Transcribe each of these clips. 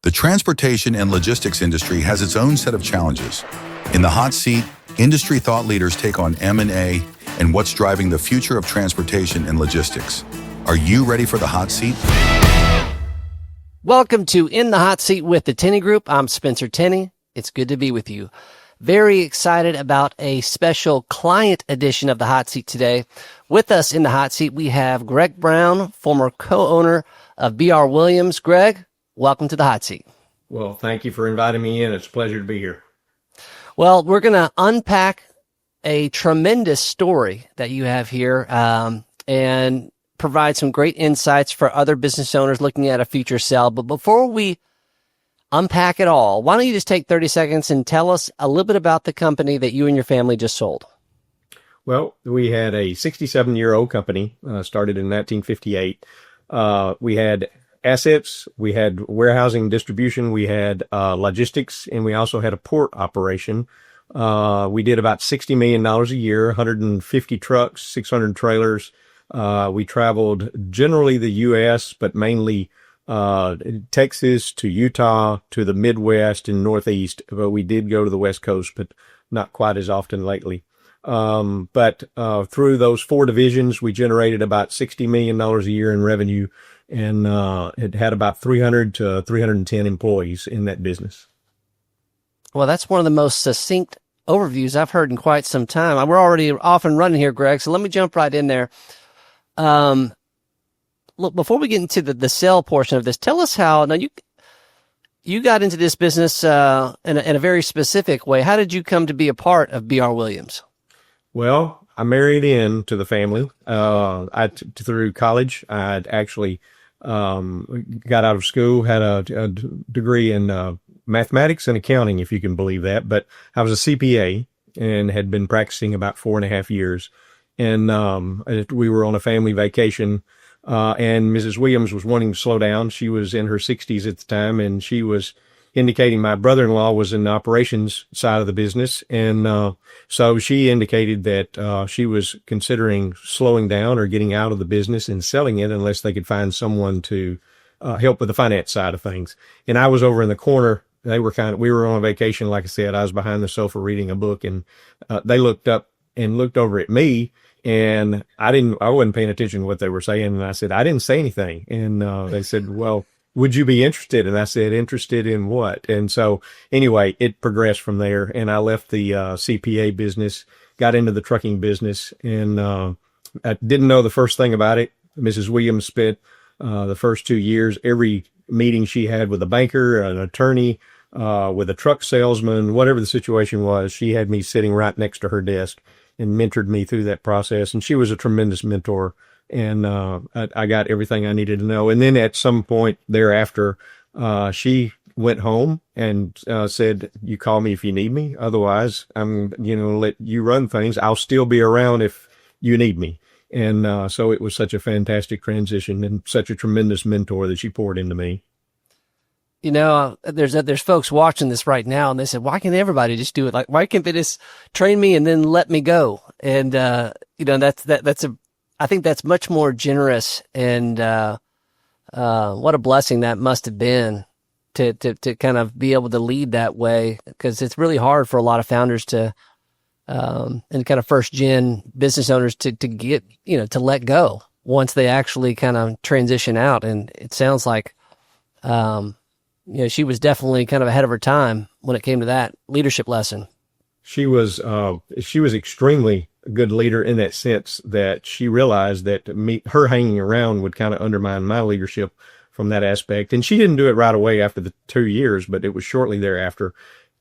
The transportation and logistics industry has its own set of challenges. In the hot seat, industry thought leaders take on M&A and what's driving the future of transportation and logistics. Are you ready for the hot seat? Welcome to In the Hot Seat with the Tenney Group. I'm Spencer Tenney. It's good to be with you. Very excited about a special client edition of the Hot Seat today. With us in the Hot Seat, we have Greg Brown, former co-owner of B.R. Williams. Greg, welcome to the Hot Seat. Well, thank you for inviting me in. It's a pleasure to be here. Well, we're going to unpack a tremendous story that you have here and provide some great insights for other business owners looking at a future sale. But before we unpack it all, why don't you just take 30 seconds and tell us a little bit about the company that you and your family just sold? Well, we had a 67-year-old company, started in 1958. We had assets, we had warehousing distribution, we had logistics, and we also had a port operation. We did about $60 million a year, 150 trucks, 600 trailers. We traveled generally the U.S., but mainly Texas to Utah to the Midwest and Northeast. But we did go to the West Coast, but not quite as often lately. But through those four divisions, we generated about $60 million a year in revenue, and it had about 300 to 310 employees in that business. Well, that's one of the most succinct overviews I've heard in quite some time. We're already off and running here, Greg, so let me jump right in there. Look, before we get into the sale portion of this, tell us how, now you got into this business in a very specific way. How did you come to be a part of B.R. Williams? Well, I married into the family. Through college, I'd actually got out of school, had a degree in mathematics and accounting, if you can believe that. But I was a CPA and had been practicing about 4.5 years. And we were on a family vacation, and Mrs. Williams was wanting to slow down. She was in her 60s at the time, and she was indicating my brother-in-law was in the operations side of the business. And so she indicated that she was considering slowing down or getting out of the business and selling it unless they could find someone to help with the finance side of things. And I was over in the corner. We were on a vacation, like I said. I was behind the sofa reading a book, and they looked up and looked over at me. And I wasn't paying attention to what they were saying. And I said, I didn't say anything. And they said, well, would you be interested? And I said, interested in what? And so anyway, it progressed from there. And I left the CPA business, got into the trucking business, and I didn't know the first thing about it. Mrs. Williams spent the first 2 years, every meeting she had with a banker, an attorney, with a truck salesman, whatever the situation was, she had me sitting right next to her desk and mentored me through that process. And she was a tremendous mentor. And I got everything I needed to know. And then at some point thereafter, she went home and said, you call me if you need me. Otherwise, I'm let you run things. I'll still be around if you need me. And so it was such a fantastic transition and such a tremendous mentor that she poured into me. There's folks watching this right now, and they said, why can't everybody just do it? Like, why can't they just train me and then let me go? And, I think that's much more generous, and what a blessing that must have been to kind of be able to lead that way, because it's really hard for a lot of founders to and kind of first gen business owners to get to let go once they actually kind of transition out. And it sounds like she was definitely kind of ahead of her time when it came to that leadership lesson. She was extremely a good leader in that sense that she realized that her hanging around would kind of undermine my leadership from that aspect. And she didn't do it right away after the 2 years, but it was shortly thereafter.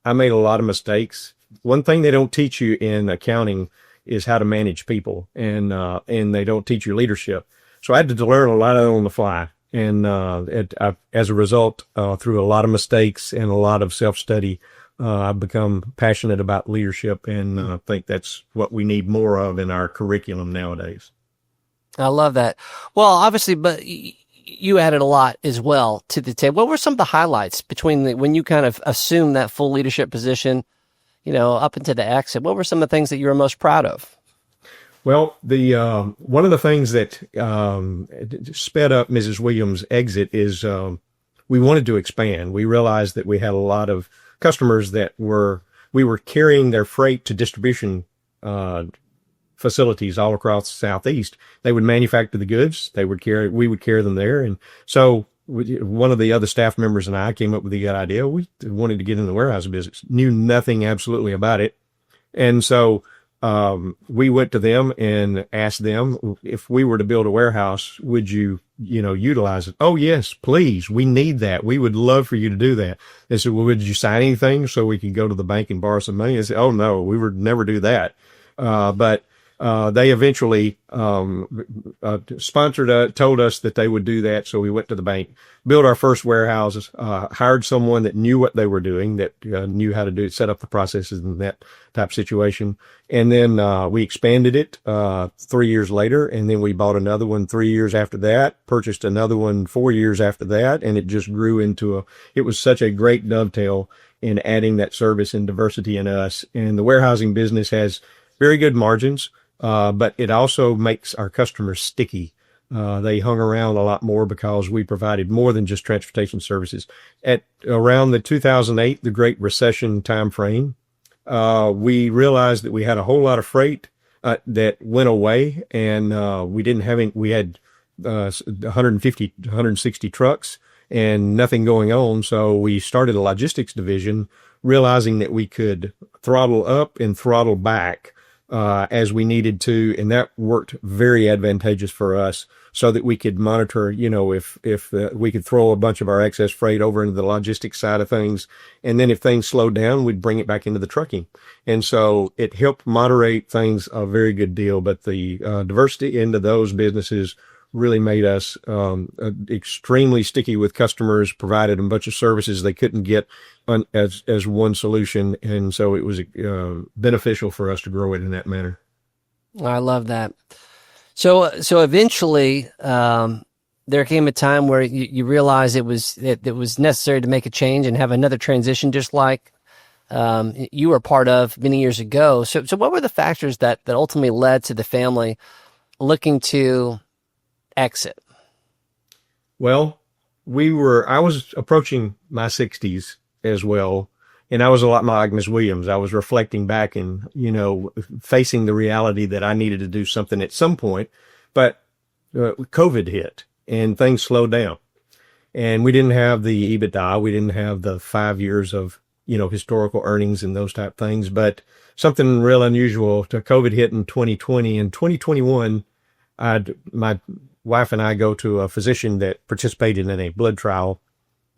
I made a lot of mistakes. One thing they don't teach you in accounting is how to manage people, and they don't teach you leadership. So I had to learn a lot of it on the fly. And as a result, through a lot of mistakes and a lot of self-study, I've become passionate about leadership, and I think that's what we need more of in our curriculum nowadays. I love that. Well, obviously, but you added a lot as well to the table. What were some of the highlights between when you kind of assumed that full leadership position, up into the exit? What were some of the things that you were most proud of? Well, the one of the things that sped up Mrs. Williams' exit is we wanted to expand. We realized that we had a lot of customers that we were carrying their freight to distribution facilities all across the Southeast. They would manufacture the goods. We would carry them there. And so one of the other staff members and I came up with the idea. We wanted to get in the warehousing business, knew nothing absolutely about it. And so we went to them and asked them, if we were to build a warehouse, would you, utilize it? Oh, yes, please. We need that. We would love for you to do that. They said, well, would you sign anything so we could go to the bank and borrow some money? I said, oh, no, we would never do that. But they eventually told us that they would do that. So we went to the bank, built our first warehouses, hired someone that knew what they were doing, that knew how to set up the processes and that type situation. And then we expanded it 3 years later, and then we bought another one 3 years after that, purchased another one 4 years after that, and it just grew into it was such a great dovetail in adding that service and diversity in us. And the warehousing business has very good margins. But it also makes our customers sticky. They hung around a lot more because we provided more than just transportation services. At around the 2008, the Great Recession time frame, we realized that we had a whole lot of freight that went away, and we had 150, 160 trucks and nothing going on. So we started a logistics division, realizing that we could throttle up and throttle back as we needed to, and that worked very advantageous for us, so that we could monitor, if we could throw a bunch of our excess freight over into the logistics side of things, and then if things slowed down, we'd bring it back into the trucking. And so it helped moderate things a very good deal. But the diversity into those businesses really made us extremely sticky with customers, provided a bunch of services they couldn't get as one solution. And so it was beneficial for us to grow it in that manner. I love that. So eventually, there came a time where you realized it was necessary to make a change and have another transition, just like you were part of many years ago. So what were the factors that ultimately led to the family looking to exit? Well, I was approaching my 60s as well, and I was a lot like Miss Williams. I was reflecting back and, facing the reality that I needed to do something at some point, but COVID hit and things slowed down, and we didn't have the EBITDA. We didn't have the 5 years of, historical earnings and those type things, but something real unusual. COVID hit in 2020 and 2021. My wife and I go to a physician that participated in a blood trial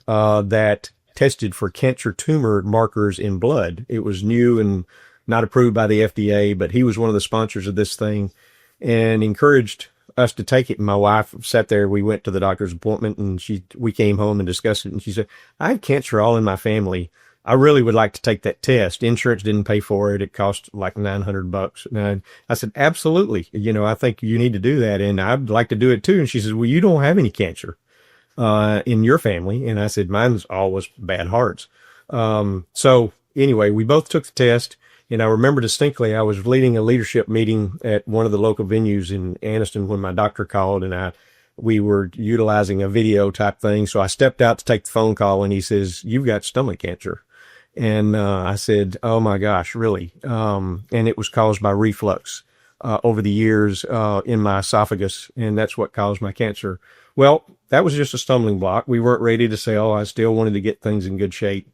that tested for cancer tumor markers in blood. It was new and not approved by the FDA, but he was one of the sponsors of this thing and encouraged us to take it. And my wife sat there. We went to the doctor's appointment, and we came home and discussed it. And she said, I have cancer all in my family. I really would like to take that test. Insurance didn't pay for it. It cost like $900. And I said, absolutely. I think you need to do that. And I'd like to do it too. And she says, well, you don't have any cancer in your family. And I said, mine's always bad hearts. So anyway, we both took the test, and I remember distinctly, I was leading a leadership meeting at one of the local venues in Anniston when my doctor called, and we were utilizing a video type thing. So I stepped out to take the phone call, and he says, you've got stomach cancer. And I said, oh my gosh, really? And it was caused by reflux over the years in my esophagus, and that's what caused my cancer. Well, that was just a stumbling block. We weren't ready to sell. I still wanted to get things in good shape.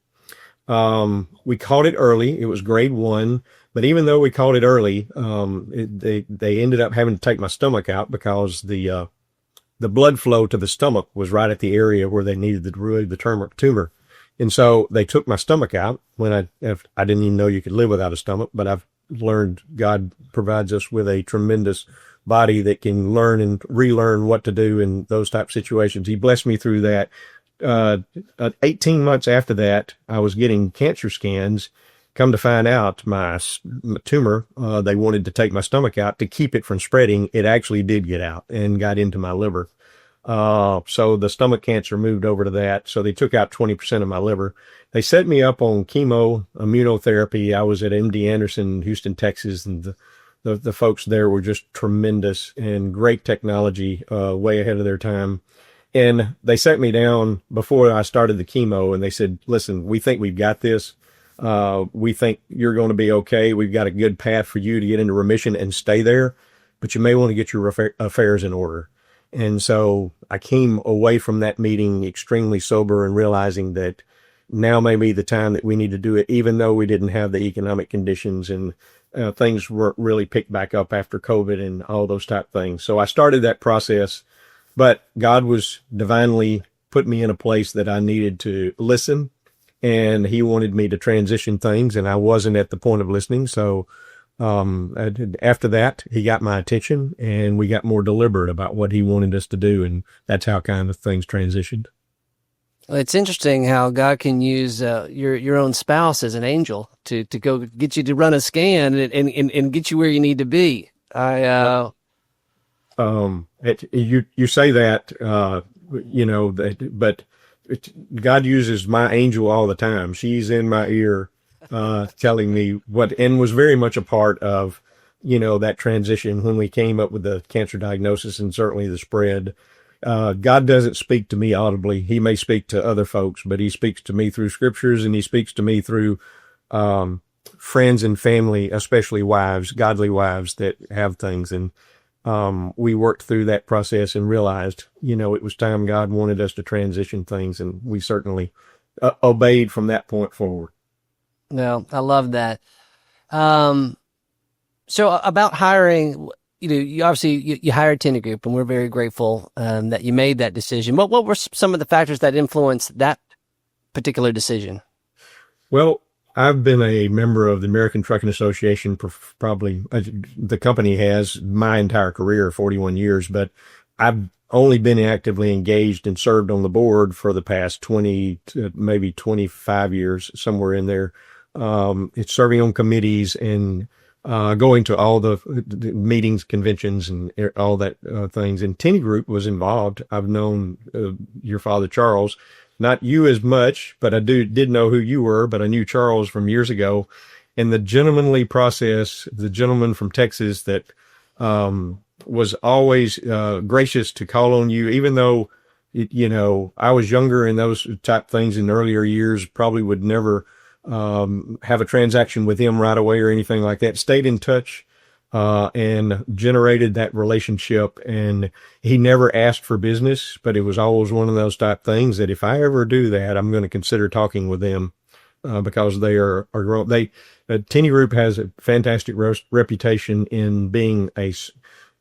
We caught it early. It was grade 1, but even though we caught it early, they ended up having to take my stomach out because the blood flow to the stomach was right at the area where they needed to remove the tumor. And so they took my stomach out when I didn't even know you could live without a stomach, but I've learned God provides us with a tremendous body that can learn and relearn what to do in those type of situations. He blessed me through that. 18 months after that, I was getting cancer scans. Come to find out, my tumor, they wanted to take my stomach out to keep it from spreading. It actually did get out and got into my liver. So the stomach cancer moved over to that. So they took out 20% of my liver. They set me up on chemo immunotherapy. I was at MD Anderson, Houston, Texas, and the folks there were just tremendous and great technology, way ahead of their time. And they sat me down before I started the chemo and they said, listen, we think we've got this. We think you're going to be okay. We've got a good path for you to get into remission and stay there, but you may want to get your affairs in order. And so I came away from that meeting extremely sober and realizing that now may be the time that we need to do it, even though we didn't have the economic conditions and things were really picked back up after COVID and all those type things. So I started that process, but God was divinely put me in a place that I needed to listen, and he wanted me to transition things, and I wasn't at the point of listening. So after that, he got my attention, and we got more deliberate about what he wanted us to do, and that's how kind of things transitioned. Well, it's interesting how God can use your own spouse as an angel to go get you to run a scan and get you where you need to be. You say that, but God uses my angel all the time. She's in my ear, telling me what, and was very much a part of, that transition when we came up with the cancer diagnosis and certainly the spread. God doesn't speak to me audibly. He may speak to other folks, but he speaks to me through scriptures, and he speaks to me through, friends and family, especially wives, godly wives that have things. And, we worked through that process and realized, it was time God wanted us to transition things, and we certainly obeyed from that point forward. No, I love that. So about hiring, you obviously you hired Tenney Group, and we're very grateful that you made that decision. What were some of the factors that influenced that particular decision? Well, I've been a member of the American Trucking Association probably, the company has my entire career, 41 years, but I've only been actively engaged and served on the board for the past 20 to maybe 25 years, somewhere in there. It's serving on committees and going to all the meetings, conventions, and all that things. And Tenney Group was involved. I've known your father, Charles. Not you as much, but I did know who you were, but I knew Charles from years ago. And the gentlemanly process, the gentleman from Texas that was always gracious to call on you, even though, I was younger and those type things in earlier years, probably would never have a transaction with him right away or anything like that. Stayed in touch and generated that relationship. And he never asked for business, but it was always one of those type things that if I ever do that, I'm going to consider talking with them because they are growing. Tenney Group has a fantastic reputation in being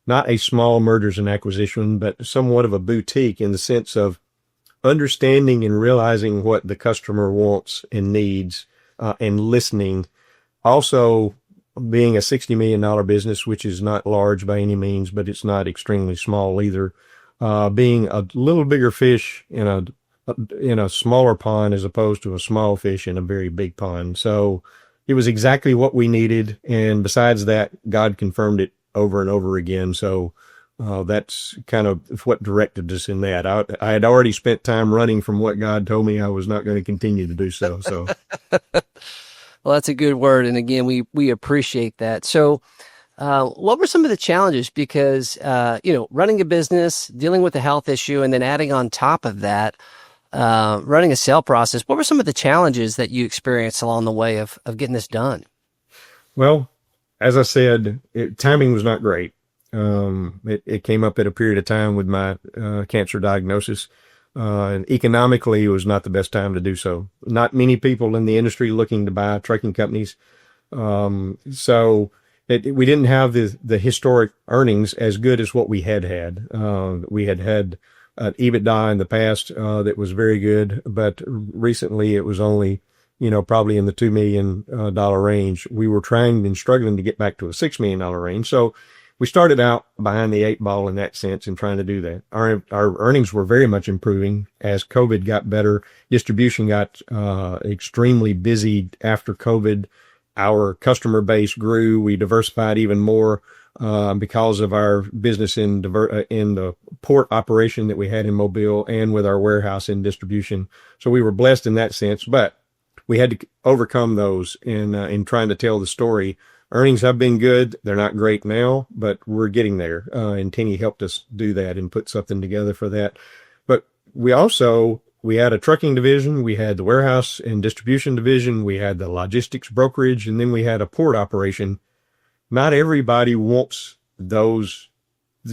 not a small mergers and acquisition, but somewhat of a boutique in the sense of understanding and realizing what the customer wants and needs, and listening. Also, being a $60 million business, which is not large by any means, but it's not extremely small either. Being a little bigger fish in a smaller pond as opposed to a small fish in a very big pond. So it was exactly what we needed. And besides that, God confirmed it over and over again. So that's kind of what directed us in that. I had already spent time running from what God told me I was not going to continue to do so. So. Well, that's a good word. And again, we appreciate that. So, what were some of the challenges? Because, running a business, dealing with a health issue, and then adding on top of that, running a sale process, what were some of the challenges that you experienced along the way of getting this done? Well, as I said, timing was not great. It came up at a period of time with my cancer diagnosis. And economically, it was not the best time to do so. Not many people in the industry looking to buy trucking companies. So we didn't have the historic earnings as good as what we had. We had EBITDA in the past that was very good, but recently it was only, probably in the $2 million range. We were trying and struggling to get back to a $6 million range. So we started out behind the eight ball in that sense and trying to do that. Our earnings were very much improving as COVID got better. Distribution got extremely busy after COVID. Our customer base grew. We diversified even more because of our business in the port operation that we had in Mobile and with our warehouse and distribution. So we were blessed in that sense, but we had to overcome those in trying to tell the story. Earnings have been good. They're not great now, but we're getting there. And Tenney helped us do that and put something together for that. But we had a trucking division, we had the warehouse and distribution division, we had the logistics brokerage, and then we had a port operation. Not everybody wants those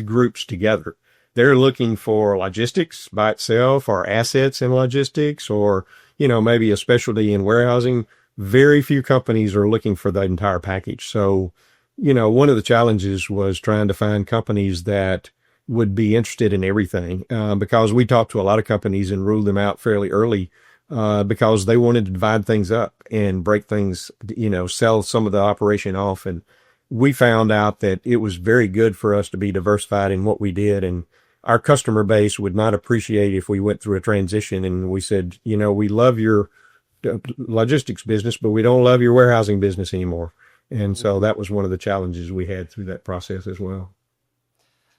groups together. They're looking for logistics by itself, or assets in logistics, or, maybe a specialty in warehousing. Very few companies are looking for the entire package. So, one of the challenges was trying to find companies that would be interested in everything, because we talked to a lot of companies and ruled them out fairly early, because they wanted to divide things up and break things, sell some of the operation off. And we found out that it was very good for us to be diversified in what we did. And our customer base would not appreciate if we went through a transition and we said, we love your logistics business, but we don't love your warehousing business anymore. And so that was one of the challenges we had through that process as well.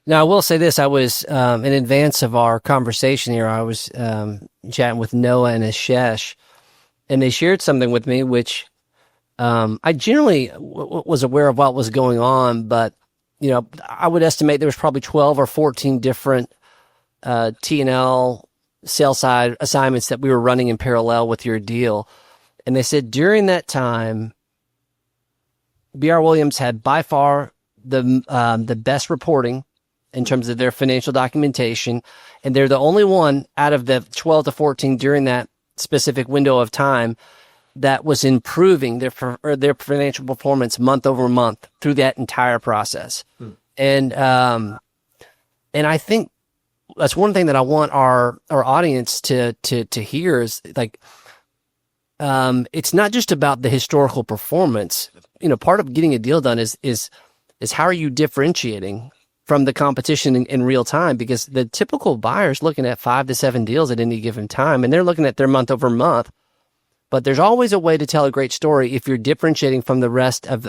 Now, I will say this. I was, in advance of our conversation here, I was chatting with Noah and Ashesh, and they shared something with me, which I generally was aware of what was going on, but, I would estimate there was probably 12 or 14 different T&L sales side assignments that we were running in parallel with your deal. And they said during that time, B.R. Williams had by far the best reporting in terms of their financial documentation, and they're the only one out of the 12 to 14 during that specific window of time that was improving their financial performance month over month through that entire process. And I think that's one thing that I want our audience to hear is like, it's not just about the historical performance. Part of getting a deal done is how are you differentiating from the competition in real time? Because the typical buyer's looking at 5 to 7 deals at any given time, and they're looking at their month over month. But there's always a way to tell a great story if you're differentiating from the rest of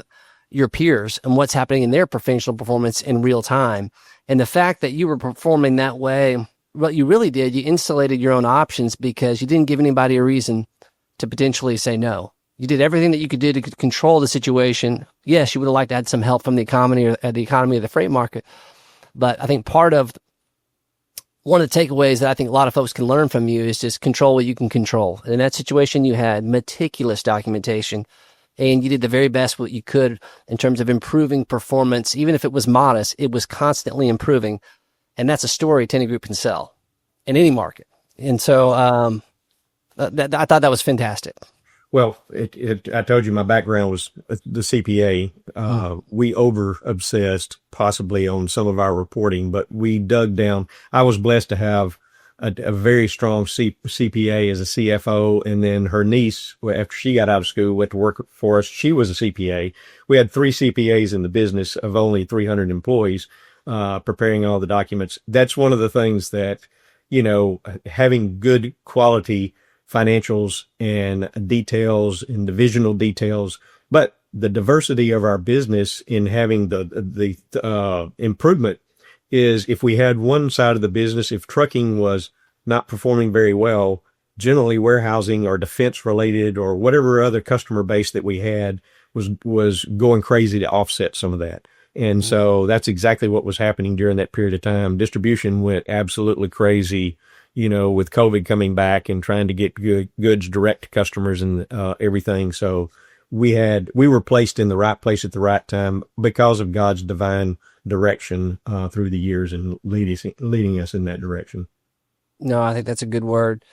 your peers and what's happening in their professional performance in real time. And the fact that you were performing that way, what you really did, you insulated your own options because you didn't give anybody a reason to potentially say no. You did everything that you could do to control the situation. Yes, you would have liked to add some help from the economy or the economy of the freight market. But I think one of the takeaways that I think a lot of folks can learn from you is just control what you can control. And in that situation, you had meticulous documentation, and you did the very best what you could in terms of improving performance. Even if it was modest, it was constantly improving. And that's a story Tenney Group can sell in any market. And so I thought that was fantastic. Well, I told you my background was the CPA. We over obsessed possibly on some of our reporting, but we dug down. I was blessed to have a very strong CPA as a CFO. And then her niece, after she got out of school, went to work for us. She was a CPA. We had 3 CPAs in the business of only 300 employees, preparing all the documents. That's one of the things that, having good quality financials and details and divisional details, but the diversity of our business in having the improvement is if we had one side of the business, if trucking was not performing very well, generally warehousing or defense related or whatever other customer base that we had was going crazy to offset some of that. And so that's exactly what was happening during that period of time. Distribution went absolutely crazy, with COVID coming back and trying to get goods direct to customers and everything. So we were placed in the right place at the right time because of God's divine direction through the years and leading us in that direction. No, I think that's a good word.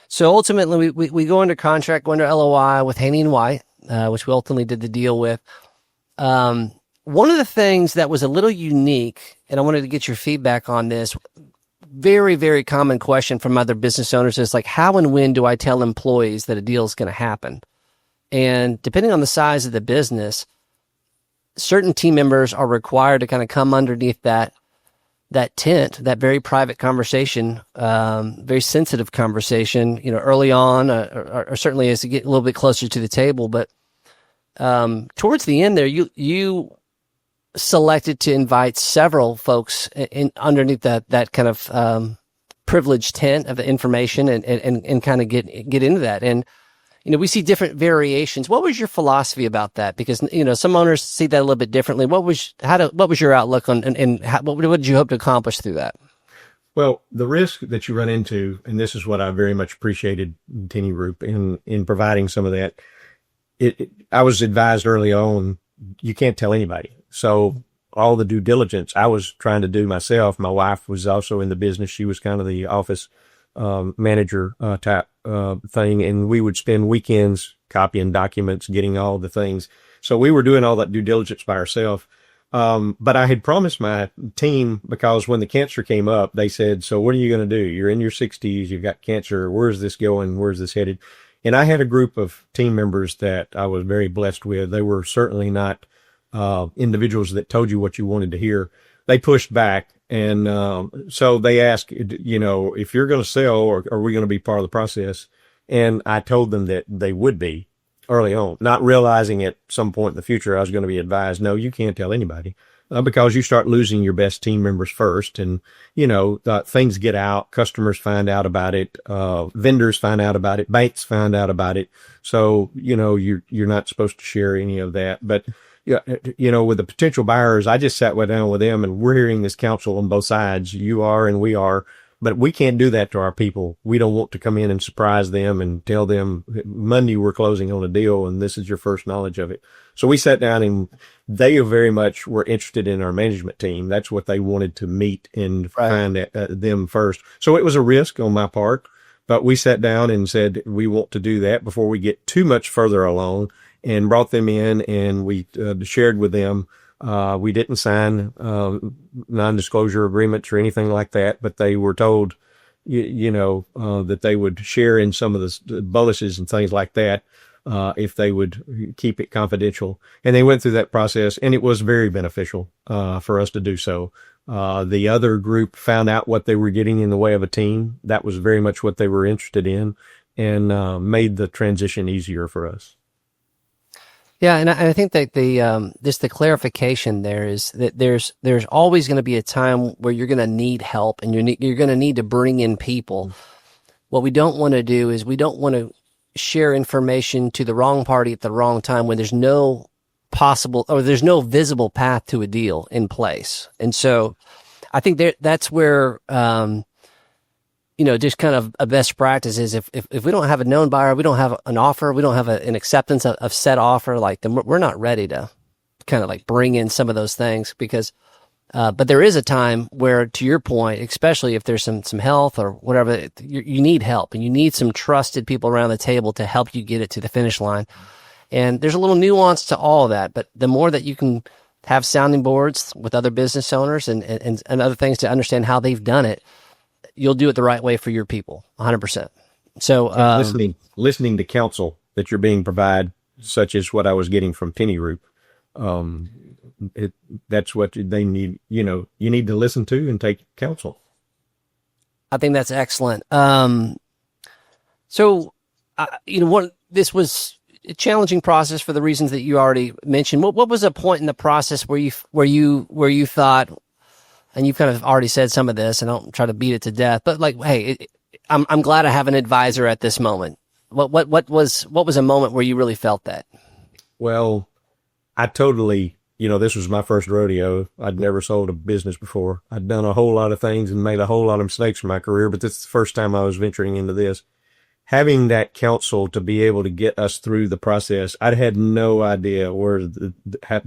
So ultimately, we go under contract, go under LOI with Haney and White, which we ultimately did the deal with. One of the things that was a little unique, and I wanted to get your feedback on this, very, very common question from other business owners is like, how and when do I tell employees that a deal is going to happen? And depending on the size of the business, certain team members are required to kind of come underneath that tent, that very private conversation, very sensitive conversation, early on, or certainly as you get a little bit closer to the table. But towards the end there, you selected to invite several folks in underneath that kind of privileged tent of the information and kind of get into that. And we see different variations. What was your philosophy about that? Because some owners see that a little bit differently. What was your outlook on and what did you hope to accomplish through that? Well, the risk that you run into, and this is what I very much appreciated Tenney Group in providing some of that. I was advised early on, you can't tell anybody. So all the due diligence I was trying to do myself. My wife was also in the business. She was kind of the office manager type thing, and we would spend weekends copying documents, getting all the things. So we were doing all that due diligence by ourselves. But I had promised my team, because when the cancer came up, they said, so what are you going to do? You're in your 60s, you've got cancer. Where's this going? Where's this headed? And I had a group of team members that I was very blessed with. They were certainly not individuals that told you what you wanted to hear. They pushed back. And so they asked, if you're going to sell, or are we going to be part of the process? And I told them that they would be early on, not realizing at some point in the future I was going to be advised, no, you can't tell anybody, because you start losing your best team members first. And, things get out, customers find out about it, vendors find out about it, banks find out about it. So, you're not supposed to share any of that. But yeah, with the potential buyers, I just sat down with them, and we're hearing this counsel on both sides. You are, and we are, but we can't do that to our people. We don't want to come in and surprise them and tell them Monday we're closing on a deal and this is your first knowledge of it. So we sat down, and they very much were interested in our management team. That's what they wanted to meet and find them first. So it was a risk on my part, but we sat down and said, we want to do that before we get too much further along, and brought them in, and we shared with them. We didn't sign non-disclosure agreements or anything like that, but they were told, that they would share in some of the bonuses and things like that if they would keep it confidential. And they went through that process, and it was very beneficial for us to do so. The other group found out what they were getting in the way of a team. That was very much what they were interested in, and made the transition easier for us. Yeah, and I think that the clarification there is that there's always going to be a time where you're going to need help, and you're going to need to bring in people. What we don't want to do is we don't want to share information to the wrong party at the wrong time when there's no visible path to a deal in place. And so I think that's where just kind of a best practice is if we don't have a known buyer, we don't have an offer, we don't have an acceptance of said offer, then we're not ready to kind of bring in some of those things, because, but there is a time where, to your point, especially if there's some health or whatever, you need help, and you need some trusted people around the table to help you get it to the finish line. And there's a little nuance to all of that, but the more that you can have sounding boards with other business owners and other things to understand how they've done it, you'll do it the right way for your people, 100%. So listening to counsel that you're being provided, such as what I was getting from Tenney Group, that's what they need. You need to listen to and take counsel. I think that's excellent. This was a challenging process for the reasons that you already mentioned. What was a point in the process where you thought, and you've kind of already said some of this, and I don't try to beat it to death, but hey, I'm glad I have an advisor at this moment. What was a moment where you really felt that? Well, I totally, this was my first rodeo. I'd never sold a business before. I'd done a whole lot of things and made a whole lot of mistakes in my career, but this is the first time I was venturing into this. Having that counsel to be able to get us through the process, I had no idea I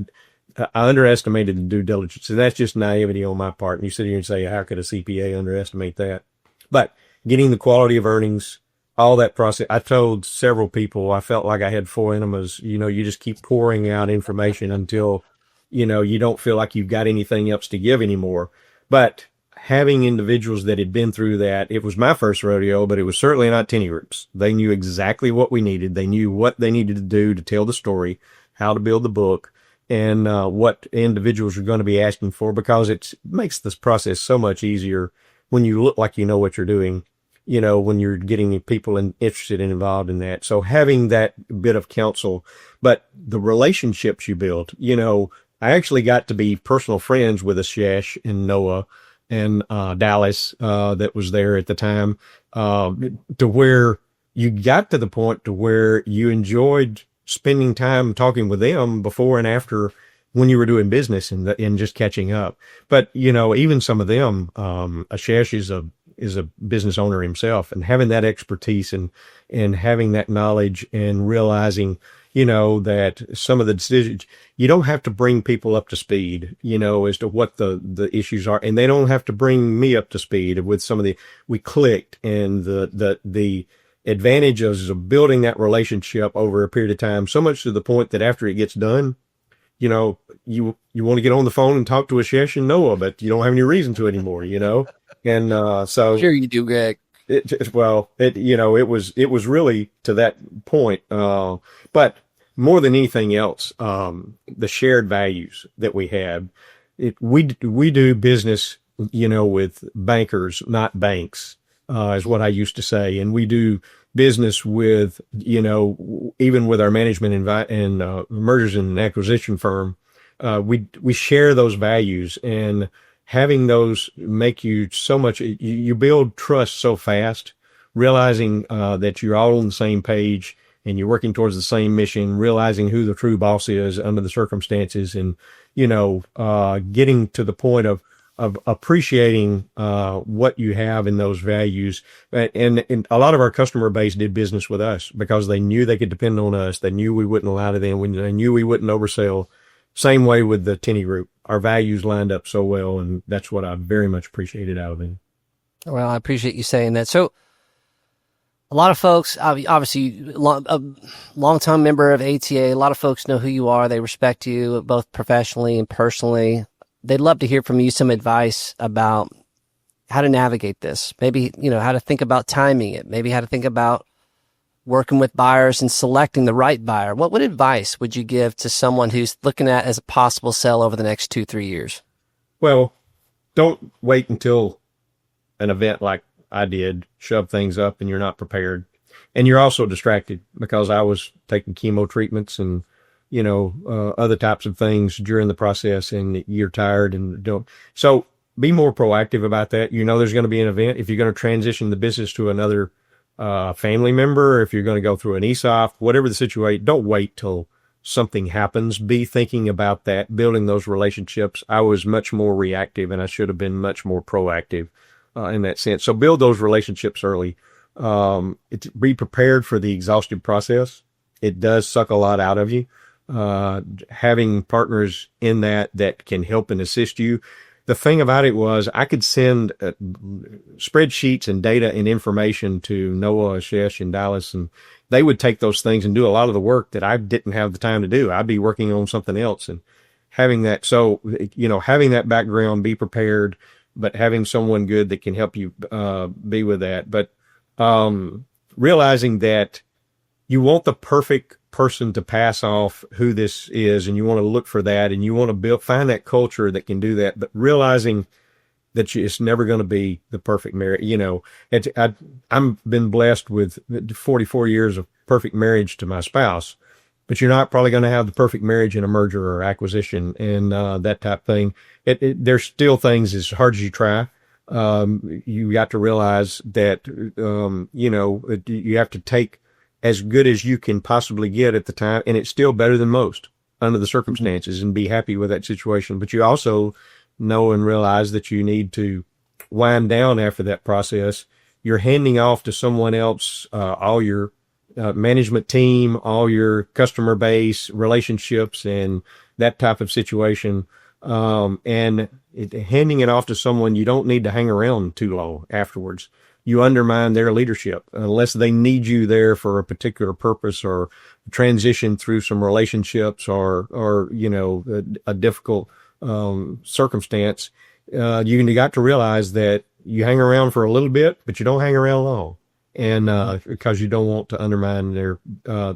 underestimated the due diligence. So that's just naivety on my part. And you sit here and say, how could a CPA underestimate that? But getting the quality of earnings, all that process, I told several people, I felt like I had four enemas. You just keep pouring out information until, you don't feel like you've got anything else to give anymore. But having individuals that had been through that, it was my first rodeo, but it was certainly not Tenney Group's. They knew exactly what we needed. They knew what they needed to do to tell the story, how to build the book, and what individuals are going to be asking for, because it makes this process so much easier when you look like you know what you're doing, when you're getting people interested and involved in that. So having that bit of counsel, but the relationships you build, I actually got to be personal friends with Ashesh and Noah and Dallas that was there at the time, to where you got to the point to where you enjoyed spending time talking with them before and after when you were doing business and just catching up. But, even some of them, Ashesh is a business owner himself, and having that expertise and having that knowledge and realizing, that some of the decisions, you don't have to bring people up to speed, as to what the issues are. And they don't have to bring me up to speed with some of we clicked, and the advantages of building that relationship over a period of time, so much to the point that after it gets done, you want to get on the phone and talk to Ashesh and Noah, but you don't have any reason to anymore, And so Sure you do, Greg. it was really to that point. But more than anything else, the shared values that we have, we do business, with bankers, not banks, is what I used to say. And we do business with, even with our management and mergers and acquisition firm, we share those values, and having those make you so much, you build trust so fast, realizing that you're all on the same page and you're working towards the same mission, realizing who the true boss is under the circumstances, and, getting to the point of appreciating what you have in those values. And a lot of our customer base did business with us because they knew they could depend on us. They knew we wouldn't lie to them. They knew we wouldn't oversell. Same way with the Tenney Group. Our values lined up so well, and that's what I very much appreciated out of them. Well, I appreciate you saying that. So a lot of folks, obviously, a longtime member of ATA, a lot of folks know who you are. They respect you both professionally and personally. They'd love to hear from you some advice about how to navigate this. Maybe, how to think about timing it. Maybe how to think about working with buyers and selecting the right buyer. What advice would you give to someone who's looking at as a possible sell over the next 2-3 years? Well, don't wait until an event like I did, shove things up, and you're not prepared. And you're also distracted, because I was taking chemo treatments and, other types of things during the process, and you're tired and don't. So be more proactive about that. There's going to be an event. If you're going to transition the business to another family member, if you're going to go through an ESOP, whatever the situation, don't wait till something happens. Be thinking about that, building those relationships. I was much more reactive, and I should have been much more proactive in that sense. So build those relationships early. Be prepared for the exhaustive process. It does suck a lot out of you. Having partners in that can help and assist you. The thing about it was I could send spreadsheets and data and information to Noah, Ashesh, and Dallas, and they would take those things and do a lot of the work that I didn't have the time to do. I'd be working on something else, and having that. So, having that background, be prepared, but having someone good that can help you be with that. But realizing that you want the perfect person to pass off who this is, and you want to look for that, and you want to find that culture that can do that, but realizing that it's never going to be the perfect marriage. I'm been blessed with 44 years of perfect marriage to my spouse, but you're not probably going to have the perfect marriage in a merger or acquisition and that type of thing. There's still things as hard as you try. You got to realize that, you have to take as good as you can possibly get at the time, and it's still better than most under the circumstances, and be happy with that situation. But you also know and realize that you need to wind down after that process. You're handing off to someone else all your management team, all your customer base, relationships, and that type of situation. Handing it off to someone, you don't need to hang around too long afterwards. You undermine their leadership unless they need you there for a particular purpose, or transition through some relationships, or a difficult circumstance. You got to realize that you hang around for a little bit, but you don't hang around long, and because you don't want to undermine their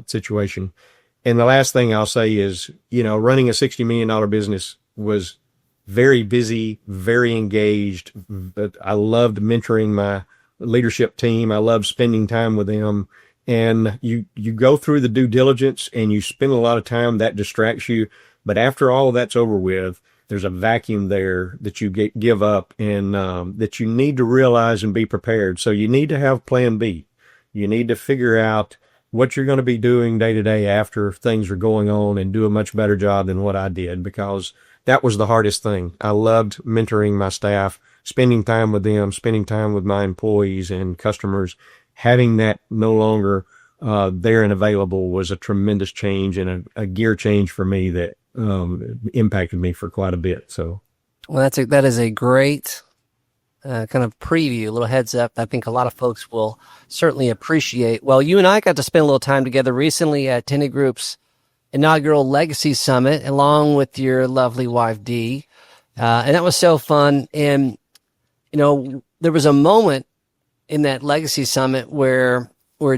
situation. And the last thing I'll say is, running a $60 million business was very busy, very engaged, but I loved mentoring my leadership team. I love spending time with them. And you go through the due diligence and you spend a lot of time that distracts you. But after all of that's over with, there's a vacuum there that you give up, and that you need to realize and be prepared. So you need to have plan B. You need to figure out what you're going to be doing day to day after things are going on, and do a much better job than what I did, because that was the hardest thing. I loved mentoring my staff, spending time with them, spending time with my employees and customers. Having that no longer there and available was a tremendous change, and a gear change for me that impacted me for quite a bit. So, Well, that is a great kind of preview, a little heads up. I think a lot of folks will certainly appreciate. Well, you and I got to spend a little time together recently at Tenney Group's inaugural Legacy Summit, along with your lovely wife, Dee. And that was so fun. And, there was a moment in that Legacy Summit where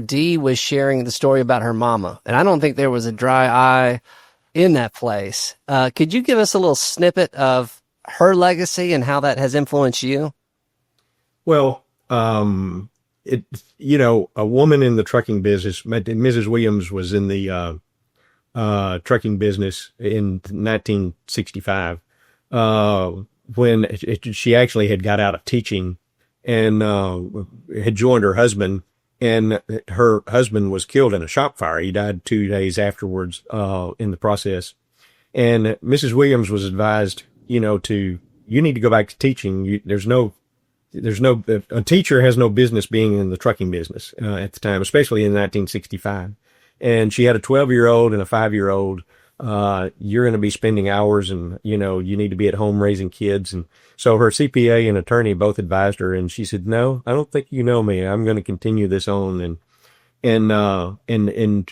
Dee was sharing the story about her mama. And I don't think there was a dry eye in that place. Could you give us a little snippet of her legacy and how that has influenced you? Well, a woman in the trucking business, Mrs. Williams was in the trucking business in 1965, when she actually had got out of teaching and had joined her husband, and her husband was killed in a shop fire. He died 2 days afterwards in the process. And Mrs. Williams was advised, you need to go back to teaching. A teacher has no business being in the trucking business at the time, especially in 1965. And she had a 12-year-old and a 5-year-old. You're going to be spending hours, and, you need to be at home raising kids. And so her CPA and attorney both advised her, and she said, "No, I don't think you know me. I'm going to continue this on and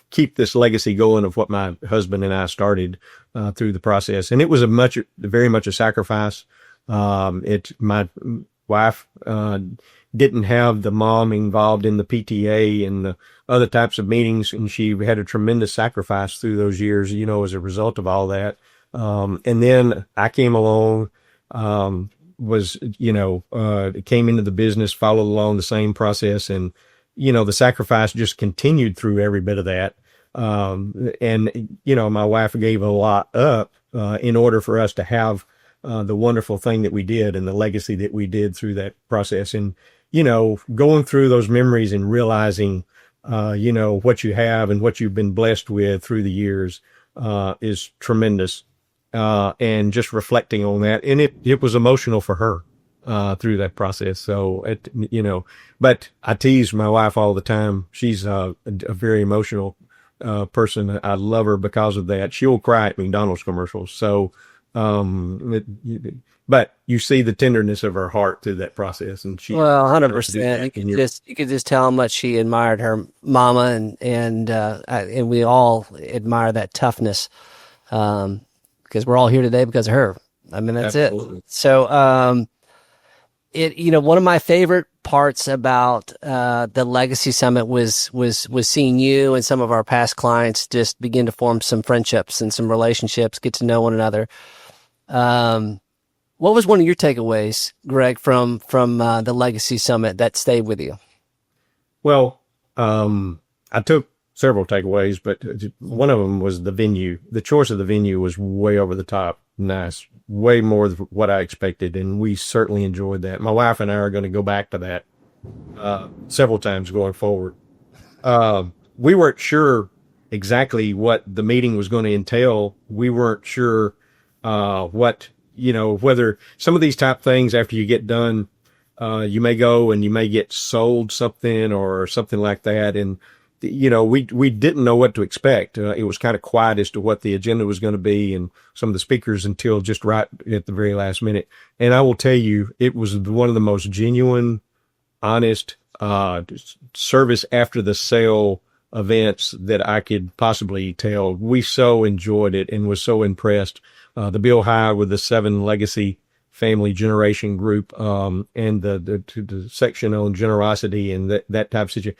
keep this legacy going of what my husband and I started through the process." And it was very much a sacrifice. My wife didn't have the mom involved in the PTA and the other types of meetings, and she had a tremendous sacrifice through those years, as a result of all that. And then I came along, came into the business, followed along the same process, and the sacrifice just continued through every bit of that. My wife gave a lot up in order for us to have the wonderful thing that we did and the legacy that we did through that process. And, going through those memories and realizing, what you have and what you've been blessed with through the years is tremendous. And just reflecting on that. And it was emotional for her through that process. So, but I tease my wife all the time. She's a very emotional person. I love her because of that. She'll cry at McDonald's commercials. So, but you see the tenderness of her heart through that process, and 100%. You could just tell how much she admired her mama, and we all admire that toughness, because we're all here today because of her. I mean, that's Absolutely. It. So, one of my favorite parts about the Legacy Summit was seeing you and some of our past clients just begin to form some friendships and some relationships, get to know one another. What was one of your takeaways, Greg, from the Legacy Summit that stayed with you? Well, I took several takeaways, but one of them was the venue. The choice of the venue was way over the top nice, way more than what I expected, and we certainly enjoyed that. My wife and I are going to go back to that several times going forward. We weren't sure exactly what the meeting was going to entail. We weren't sure whether some of these type things, after you get done, you may go and you may get sold something or something like that. And, we didn't know what to expect. It was kind of quiet as to what the agenda was going to be and some of the speakers until just right at the very last minute. And I will tell you, it was one of the most genuine, honest, service after the sale events that I could possibly tell. We so enjoyed it and was so impressed. The Bill High with the 7 Legacy Family Generation Group, and the section on generosity and that type of situation.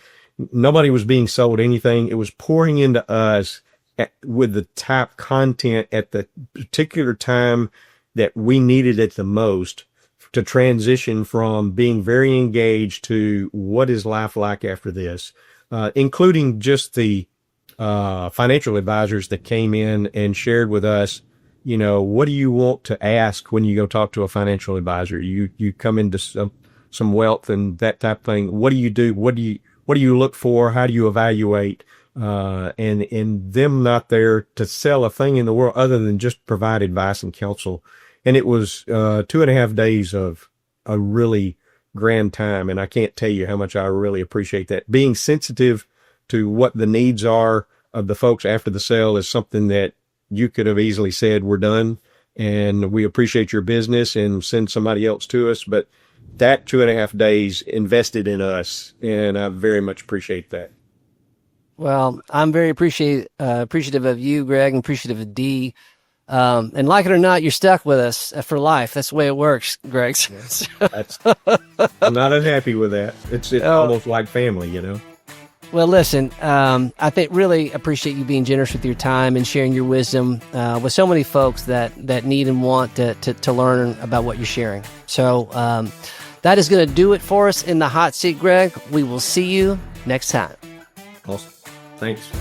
Nobody was being sold anything. It was pouring into us with the type content at the particular time that we needed it the most to transition from being very engaged to what is life like after this, including just the financial advisors that came in and shared with us, what do you want to ask when you go talk to a financial advisor? You come into some wealth and that type of thing. What do you do? what do you look for? How do you evaluate? And them not there to sell a thing in the world other than just provide advice and counsel. And it was 2.5 days of a really grand time. And I can't tell you how much I really appreciate that. Being sensitive to what the needs are of the folks after the sale is something that you could have easily said, we're done and we appreciate your business and send somebody else to us. But that 2.5 days invested in us, and I very much appreciate that. Well, I'm very appreciative of you, Greg, and appreciative of Dee. And like it or not, you're stuck with us for life. That's the way it works, Greg. I'm not unhappy with that. It's almost like family, you know? Well, listen, I think really appreciate you being generous with your time and sharing your wisdom with so many folks that need and want to learn about what you're sharing. So that is going to do it for us in the hot seat, Greg. We will see you next time. Awesome. Thanks.